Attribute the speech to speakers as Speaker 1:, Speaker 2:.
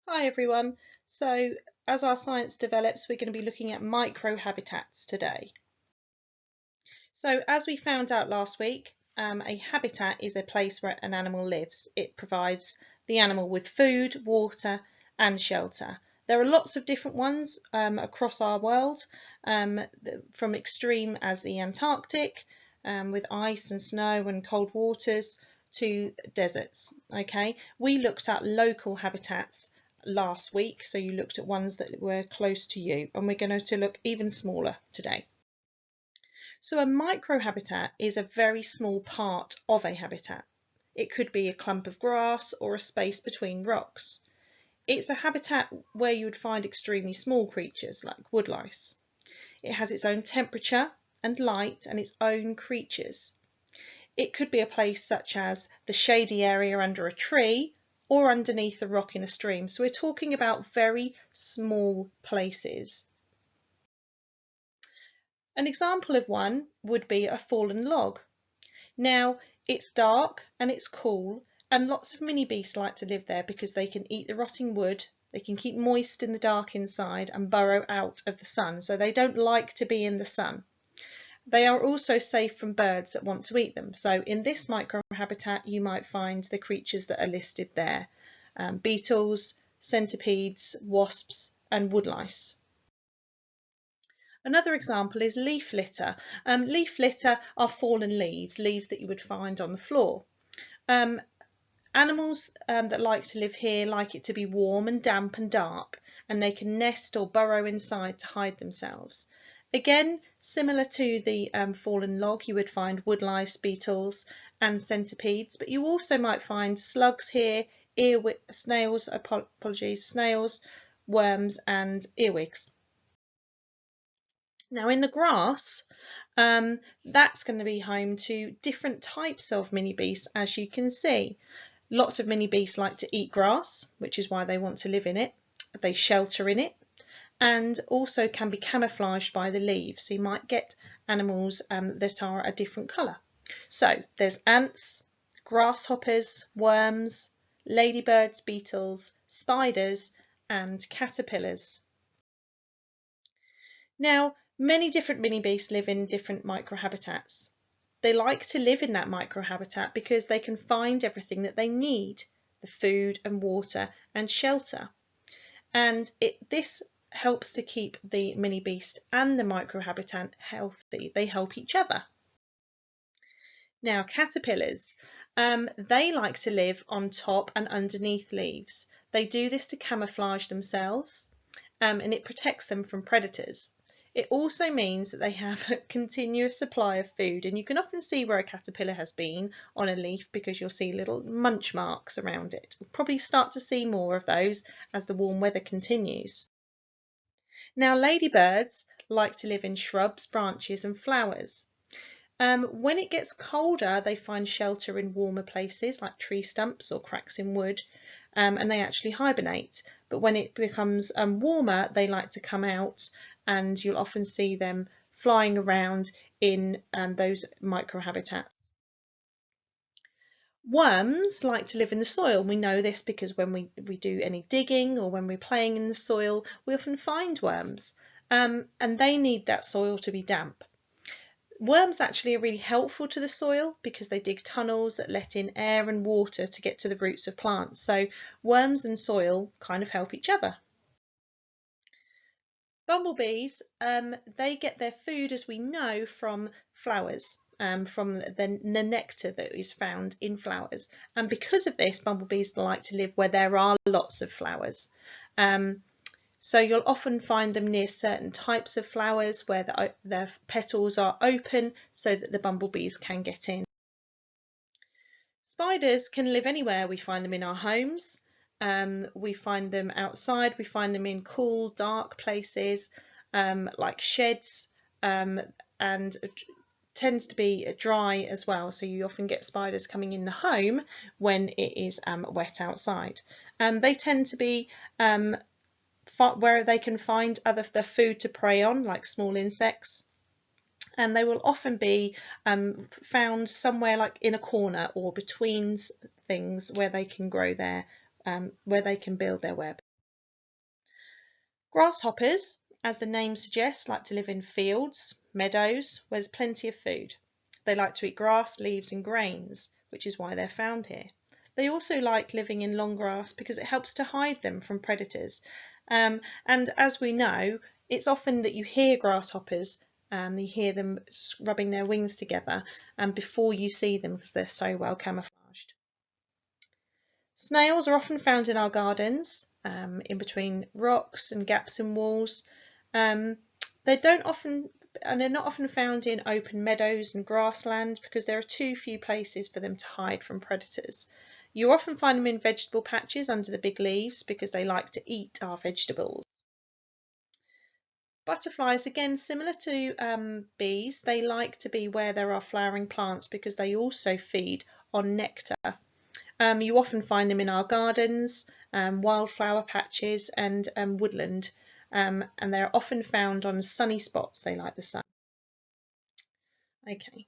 Speaker 1: Hi everyone. So as our science develops, we're going to be looking at microhabitats today. So as we found out last week, a habitat is a place where an animal lives. It provides the animal with food, water and shelter. There are lots of different ones across our world, from extreme as the Antarctic, with ice and snow and cold waters, to deserts. Okay, we looked at local habitats last week, so you looked at ones that were close to you, and we're going to look even smaller today. So a microhabitat is a very small part of a habitat. It could be a clump of grass or a space between rocks. It's a habitat where you would find extremely small creatures like woodlice. It has its own temperature and light and its own creatures. It could be a place such as the shady area under a tree or underneath a rock in a stream. So we're talking about very small places. An example of one would be a fallen log. Now, it's dark and it's cool, and lots of mini beasts like to live there because they can eat the rotting wood, they can keep moist in the dark inside and burrow out of the sun, so they don't like to be in the sun. They are also safe from birds that want to eat them. So in this microhabitat, you might find the creatures that are listed there: beetles, centipedes, wasps and woodlice. Another example is leaf litter. Leaf litter are fallen leaves, leaves that you would find on the floor. Animals that like to live here like it to be warm and damp and dark, and they can nest or burrow inside to hide themselves. Again, similar to the fallen log, you would find woodlice, beetles and centipedes, but you also might find slugs here, snails, snails, worms and earwigs. Now in the grass, that's going to be home to different types of mini beasts, as you can see. Lots of mini beasts like to eat grass, which is why they want to live in it. They shelter in it and also can be camouflaged by the leaves. So you might get animals that are a different colour. So there's ants, grasshoppers, worms, ladybirds, beetles, spiders and caterpillars. Now, many different mini beasts live in different microhabitats. They like to live in that microhabitat because they can find everything that they need, the food and water and shelter. And this helps to keep the mini beast and the microhabitat healthy. They help each other. Now, caterpillars, they like to live on top and underneath leaves. They do this to camouflage themselves, and it protects them from predators. It also means that they have a continuous supply of food, and you can often see where a caterpillar has been on a leaf because you'll see little munch marks around it. We'll probably start to see more of those as the warm weather continues. Now, ladybirds like to live in shrubs, branches and flowers. When it gets colder, they find shelter in warmer places like tree stumps or cracks in wood, and they actually hibernate. But when it becomes warmer, they like to come out, and you'll often see them flying around in those microhabitats. Worms like to live in the soil. We know this because when we do any digging or when we're playing in the soil, we often find worms, and they need that soil to be damp. Worms actually are really helpful to the soil because they dig tunnels that let in air and water to get to the roots of plants. So worms and soil kind of help each other. Bumblebees, they get their food, as we know, from flowers, from the nectar that is found in flowers. And because of this, bumblebees like to live where there are lots of flowers. So you'll often find them near certain types of flowers where the petals are open so that the bumblebees can get in. Spiders can live anywhere. We find them in our homes, we find them outside, we find them in cool, dark places like sheds, and tends to be dry as well. So you often get spiders coming in the home when it is wet outside. They tend to be where they can find their food to prey on, like small insects, and they will often be found somewhere like in a corner or between things where they can grow where they can build their web. Grasshoppers, as the name suggests, like to live in fields, meadows, where there's plenty of food. They like to eat grass, leaves and grains, which is why they're found here. They also like living in long grass because it helps to hide them from predators. And as we know, it's often that you hear grasshoppers, you hear them rubbing their wings together before you see them because they're so well camouflaged. Snails are often found in our gardens, in between rocks and gaps in walls. They're not often found in open meadows and grassland because there are too few places for them to hide from predators. You often find them in vegetable patches under the big leaves because they like to eat our vegetables. Butterflies, again, similar to bees, they like to be where there are flowering plants because they also feed on nectar. You often find them in our gardens, wildflower patches and woodland, and they're often found on sunny spots. They like the sun. Okay,